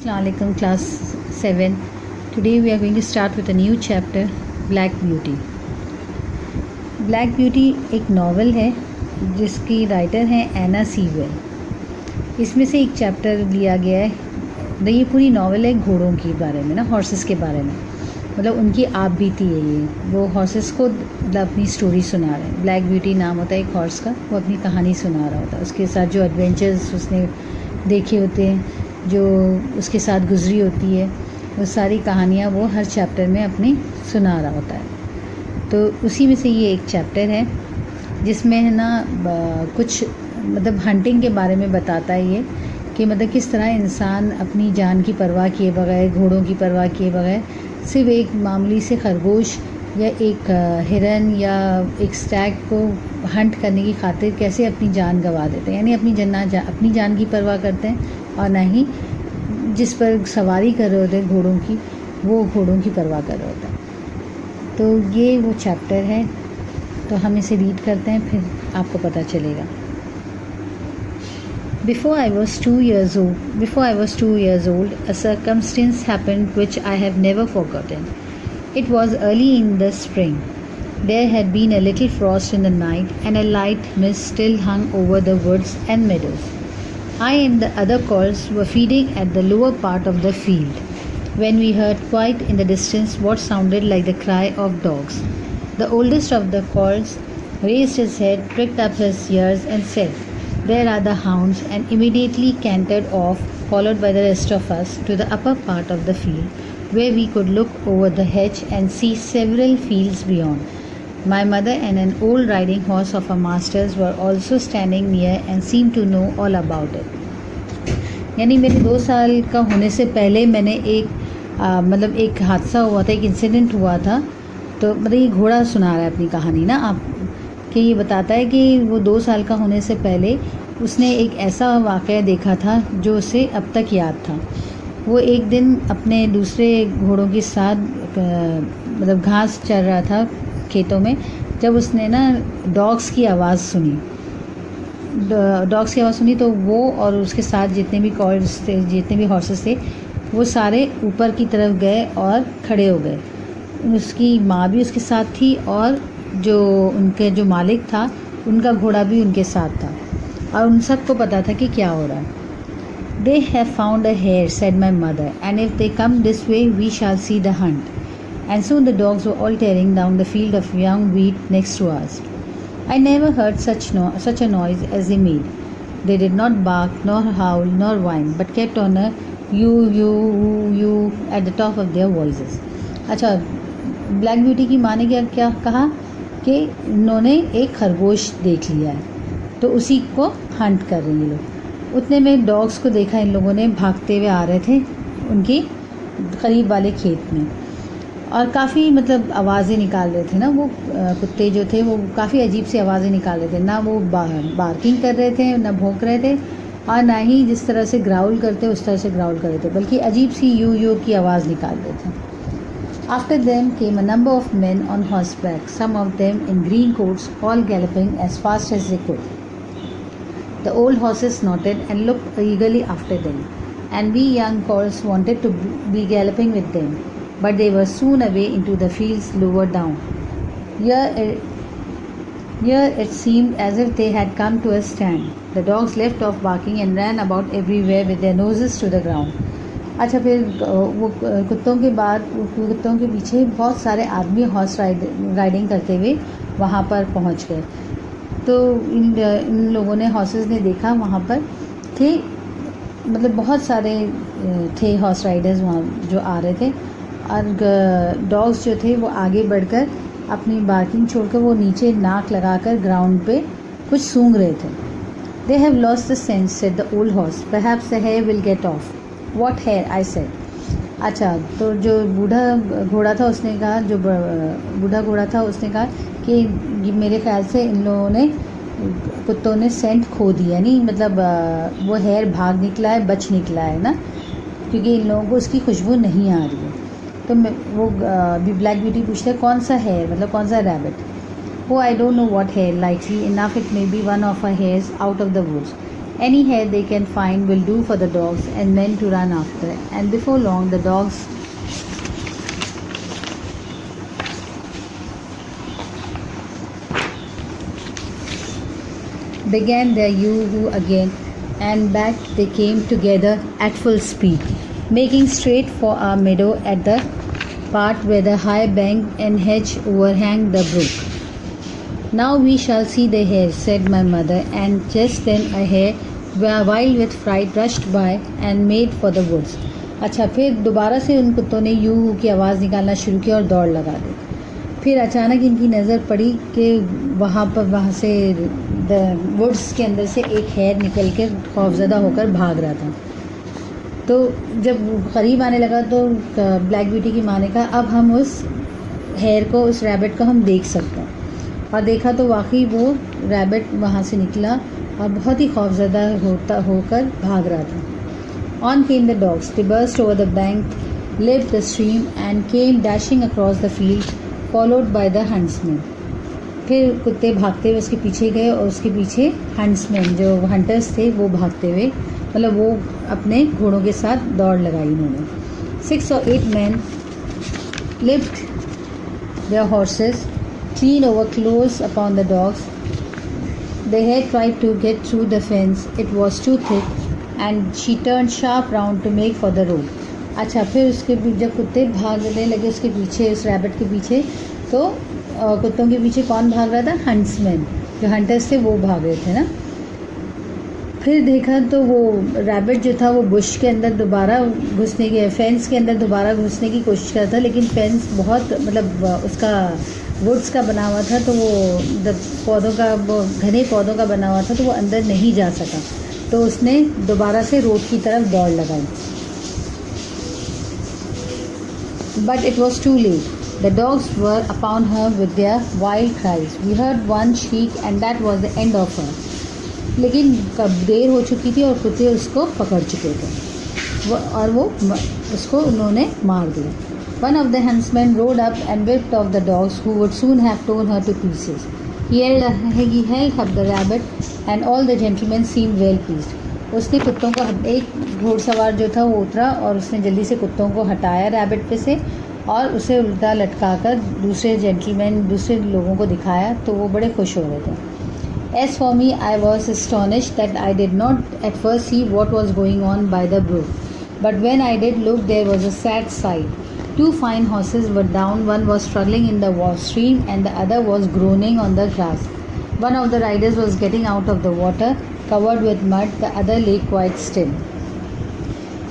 Assalamualaikum class 7. Today we are going to start with a new chapter, Black Beauty. Black Beauty एक novel है जिसकी writer हैं एना Sewell. इसमें से एक चैप्टर लिया गया है। ये पूरी नॉवल है घोड़ों के बारे में ना, हॉर्सेस के बारे में, मतलब उनकी आप बीती है। ये वो हॉर्सेस को मतलब अपनी स्टोरी सुना रहे हैं। ब्लैक ब्यूटी नाम होता है एक हॉर्स का, वो अपनी कहानी सुना रहा होता है। उसके साथ जो एडवेंचर्स उसने देखे होते हैं, जो उसके साथ गुजरी होती है, वो सारी कहानियाँ वो हर चैप्टर में अपनी सुना रहा होता है। तो उसी में से ये एक चैप्टर है जिसमें है ना कुछ मतलब हंटिंग के बारे में बताता है ये, कि मतलब किस तरह इंसान अपनी जान की परवाह किए बगैर, घोड़ों की परवाह किए बगैर, सिर्फ एक मामूली से खरगोश या एक हिरन या एक स्टैग को हंट करने की खातिर कैसे अपनी जान गंवा देते हैं। यानी अपनी जान की परवाह करते हैं और ना ही जिस पर सवारी कर रहे होते हैं घोड़ों की, वो घोड़ों की परवाह कर रहे होते हैं। तो ये वो चैप्टर है, तो हम इसे रीड करते हैं, फिर आपको पता चलेगा। Before I was 2 years old, a circumstance happened which I have never forgotten. It was early in the spring. There had been a little frost in the night, and a light mist still hung over the woods and meadows. I and the other colts were feeding at the lower part of the field, when we heard quite in the distance what sounded like the cry of dogs. The oldest of the colts raised his head, pricked up his ears, and said, "There are the hounds," and immediately cantered off, followed by the rest of us, to the upper part of the field, where we could look over the hedge and see several fields beyond. My mother and an old riding horse of our master's were also standing near and seemed to know all about it. यानी मेरे 2 साल का होने से पहले मैंने मतलब एक हादसा हुआ था, एक इंसिडेंट हुआ था। तो मतलब ये घोड़ा सुना रहा है अपनी कहानी ना आप, कि ये बताता है कि वो 2 साल का होने से पहले उसने एक ऐसा वाक़या देखा था जो उसे अब तक याद था। वो एक दिन अपने दूसरे घोड़ों के साथ मतलब घास चर रहा था खेतों में, जब उसने ना डॉग्स की आवाज़ सुनी तो वो और उसके साथ जितने भी कॉल्स थे, जितने भी हॉर्सेस थे, वो सारे ऊपर की तरफ गए और खड़े हो गए। उसकी माँ भी उसके साथ थी और जो मालिक था उनका घोड़ा भी उनके साथ था, और उन सबको पता था कि क्या हो रहा है। "They have found a hare," said my mother, "and if they come this way we shall see the hunt." And soon the dogs were all tearing down the field of young wheat next to us. I never heard such a noise as they made. They did not bark, nor howl, nor whine, but kept on a you at the top of their voices. अच्छा, black beauty की माँ ने क्या कहा कि उन्होंने एक खरगोश देख लिया है, तो उसी को हंट कर रही हैं लोग। उतने में डॉग्स को देखा इन लोगों ने, भागते हुए आ रहे थे उनके करीब वाले खेत में, और काफ़ी मतलब आवाज़ें निकाल रहे थे ना। वो कुत्ते जो थे वो काफ़ी अजीब सी आवाज़ें निकाल रहे थे, ना वो बार्किंग कर रहे थे, ना भौंक रहे थे, और ना ही जिस तरह से ग्राउल करते उस तरह से ग्राउल कर रहे थे, बल्कि अजीब सी यू की आवाज़ निकाल रहे थे। After them came a number of men on horseback, some of them in green coats, all galloping as fast as they could. The old horses snorted and looked eagerly after them, and we young colts wanted to be galloping with them, but they were soon away into the fields lower down. Here it seemed as if they had come to a stand. The dogs left off barking and ran about everywhere with their noses to the ground. अच्छा, फिर वो कुत्तों के पीछे बहुत सारे आदमी horse riding करते हुए वहाँ पर पहुँच गए। तो इन लोगों ने, हॉर्सेस ने देखा वहाँ पर थे, मतलब बहुत सारे थे हॉर्स राइडर्स वहाँ जो आ रहे थे, और डॉग्स जो थे वो आगे बढ़कर अपनी बार्किंग छोड़कर वो नीचे नाक लगाकर ग्राउंड पे कुछ सूंघ रहे थे। "They have lost the scent," said the old horse. "Perhaps the hare will get off." "What hare?" I said. अच्छा, तो जो बूढ़ा घोड़ा था उसने कहा कि मेरे ख्याल से इन लोगों ने, कुत्तों ने सेंट खो दिया, नहीं मतलब वो हेयर भाग निकला है, बच निकला है ना, क्योंकि इन लोगों को उसकी खुशबू नहीं आ रही है। तो वो ब्लैक ब्यूटी पूछता है कौन सा हेयर, मतलब कौन सा rabbit. "Oh, I don't know what hare. Likely enough it may be one of our hares out of the woods. Any hair they can find will do for the dogs and men to run after. And before long, the dogs began their yoo-hoo again, and back they came together at full speed, making straight for our meadow at the part where the high bank and hedge overhang the brook. Now we shall see the hare, said my mother, and just then a hare, wild with fright, rushed by and made for the woods. अच्छा, फिर दोबारा से उन कुत्तों ने यूं की आवाज़ निकालना शुरू की और दौड़ लगा दी। फिर अचानक इनकी नज़र पड़ी कि वहाँ से वुड्स के अंदर से एक हेयर निकल के खौफज़दा होकर भाग रहा था। तो जब करीब आने लगा तो ब्लैक ब्यूटी की माँ ने कहा, अब हम उस हेयर को, उस रैबिट को हम देख सकते हैं। और देखा तो वाकई वो रैबिट वहाँ से निकला और बहुत ही खौफज़दा होकर भाग रहा था। On came the dogs. They burst over the bank, leapt the stream and came dashing across the field, followed by the huntsmen. फिर कुत्ते भागते हुए उसके पीछे गए और उसके पीछे हंट्समैन, जो हंटर्स थे, वो भागते हुए, मतलब वो अपने घोड़ों के साथ दौड़ लगाई उन्होंने। 6 or 8 men leaped their horses, clean over close upon the dogs. The hare tried to get through the fence. It was too thick and she turned sharp round to make for the road. अच्छा, फिर उसके जब कुत्ते भागने लगे उसके पीछे, उस रैबिट के पीछे, तो कुत्तों के पीछे कौन भाग रहा था? हंट्समैन, जो हंटर्स थे वो भाग रहे थे ना। फिर देखा तो वो रैबिट जो था वो बुश के अंदर दोबारा घुसने की, फेंस के अंदर दोबारा घुसने की कोशिश कर रहा था, लेकिन फेंस बहुत, मतलब उसका वुड्स का बना हुआ था, तो वो पौधों का, वो घने पौधों का बना हुआ था, तो वो अंदर नहीं जा सका। तो उसने दोबारा से रोड की तरफ दौड़ लगाई। But it was too late. The dogs were upon her with their wild cries. We heard one shriek and that was the end of her. लेकिन कब देर हो चुकी थी और कुत्ते उसको पकड़ चुके थे और वो उसको उन्होंने मार दिया। One of the huntsmen rode up and whipped off the dogs who would soon have torn her to pieces. He held up the rabbit and all the gentlemen seemed well pleased. उसने कुत्तों को, एक घोड़सवार जो था वो उतरा और उसने जल्दी से कुत्तों को हटाया रैबिट पे से और उसे उल्टा लटकाकर दूसरे जेंटलमैन, दूसरे लोगों को दिखाया, तो वो बड़े खुश हो रहे थे। As for me, I was astonished that I did not at first see what was going on by the brook. But when I did look, there was a sad sight. 2 fine horses were down. One was struggling in the stream and the other was groaning on the grass. One of the riders was getting out of the water, covered with mud. The other lay quite still.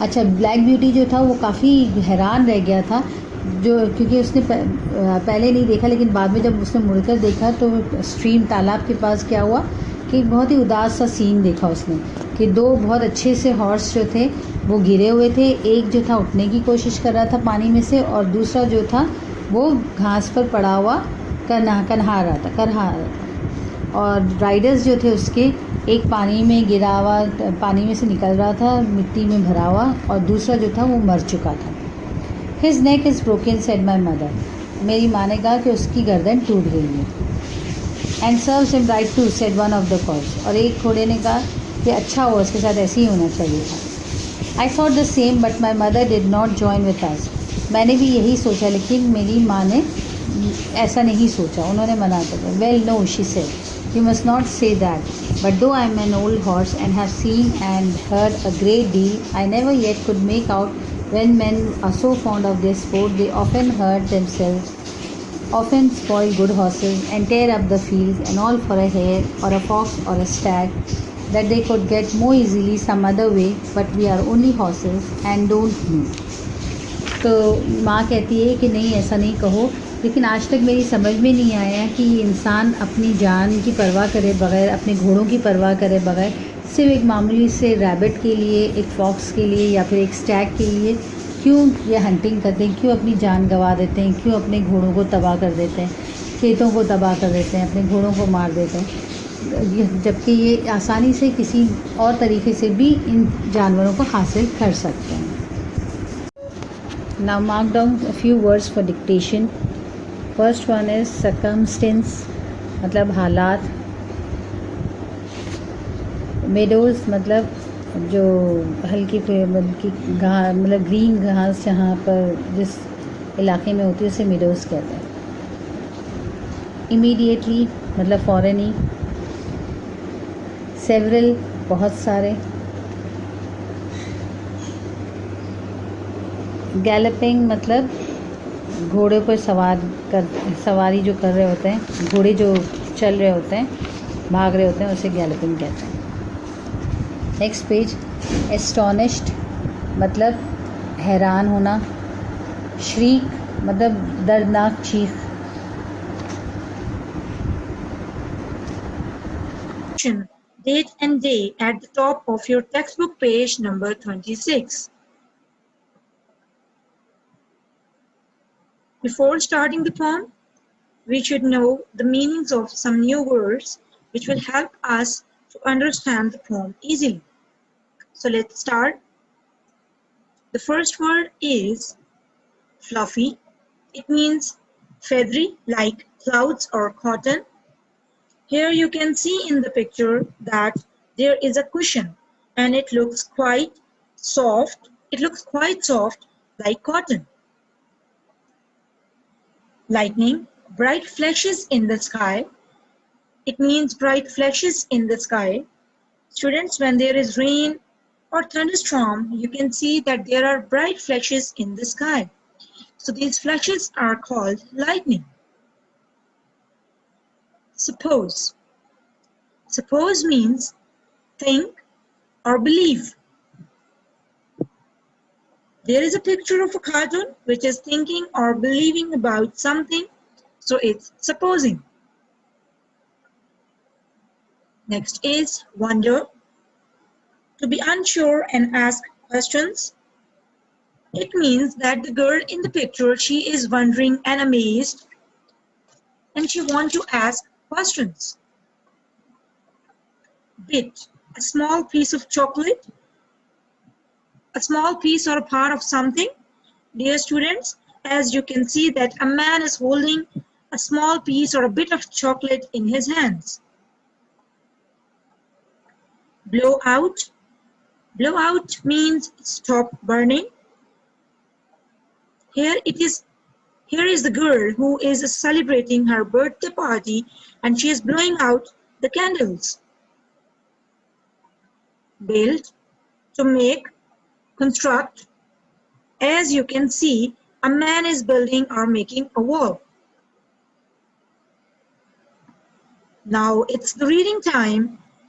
अच्छा, black beauty जो था वो काफ़ी हैरान रह गया था, जो क्योंकि उसने पहले नहीं देखा, लेकिन बाद में जब उसने मुड़कर देखा तो स्ट्रीम, तालाब के पास क्या हुआ कि बहुत ही उदास सा सीन देखा उसने कि 2 बहुत अच्छे से हॉर्स जो थे वो गिरे हुए थे। एक जो था उठने की कोशिश कर रहा था पानी में से और दूसरा जो था वो घास पर पड़ा हुआ कन्हा रहा था। और राइडर्स जो थे उसके, एक पानी में गिरा हुआ, पानी में से निकल रहा था, मिट्टी में भरा हुआ, और दूसरा जो था वो मर चुका था। His neck is broken, said my mother. मेरी माँ ने कहा कि उसकी गर्दन टूट गई है। And serves him right too, said one of the cows. और एक घोड़े ने कहा कि अच्छा हुआ, उसके साथ ऐसे ही होना चाहिए था। I thought the same, but my mother did not join with us. मैंने भी यही सोचा, लेकिन मेरी माँ ने ऐसा नहीं सोचा, उन्होंने मना कर दिया। Well, no, she said. You must not say that. But though I am an old horse and have seen and heard a great deal, I never yet could make out when men are so fond of their sport, they often hurt themselves, often spoil good horses and tear up the fields, and all for a hare or a fox or a stag that they could get more easily some other way, but we are only horses and don't know. तो माँ कहती है कि नहीं, ऐसा नहीं कहो, लेकिन आज तक मेरी समझ में नहीं आया कि इंसान अपनी जान की परवाह करे बगैर, अपने घोड़ों की परवाह करे बगैर, सिर्फ एक मामूली से रैबिट के लिए, एक फॉक्स के लिए या फिर एक स्टैग के लिए क्यों ये हंटिंग करते हैं, क्यों अपनी जान गंवा देते हैं, क्यों अपने घोड़ों को तबाह कर देते हैं, खेतों को तबाह कर देते हैं, अपने घोड़ों को मार देते हैं, जबकि ये आसानी से किसी और तरीके से भी इन जानवरों को हासिल कर सकते हैं। Now mark down a few words for dictation. First one is circumstance, मतलब हालात। मेडोज़ मतलब जो हल्की मतलब ग्रीन घास जहाँ पर जिस इलाके में होती है उसे मेडोज़ कहते हैं। इमीडिएटली मतलब फ़ौरन ही। सेवरल बहुत सारे। गैलपिंग मतलब घोड़े पर सवारी जो कर रहे होते हैं, घोड़े जो चल रहे होते हैं, भाग रहे होते हैं, उसे गैलपिंग कहते हैं। Next page. एस्टोनिश्ड मतलब हैरान होना। श्रीक मतलब दर्दनाक चीख। Date and day at the top of your textbook page number 26. Before starting the poem, we should know the meanings of some new words which will help us to understand the poem easily. So let's start. The first word is fluffy. It means feathery like clouds or cotton. Here you can see in the picture that there is a cushion and it looks quite soft. It looks quite soft like cotton. Lightning, bright flashes in the sky. It means bright flashes in the sky. Students, when there is rain or thunderstorm, you can see that there are bright flashes in the sky. So these flashes are called lightning. Suppose. Suppose means think or believe. There is a picture of a cartoon which is thinking or believing about something, so it's supposing. Next is wonder. To be unsure and ask questions. It means that the girl in the picture, she is wondering and amazed and she wants to ask questions. Bit, a small piece of chocolate, a small piece or a part of something. Dear students, as you can see that a man is holding a small piece or a bit of chocolate in his hands. Blow out. Blow out means stop burning. Here is the girl who is celebrating her birthday party and she is blowing out the candles. Build, to make, construct. As you can see, a man is building or making a wall. Now it's the reading time.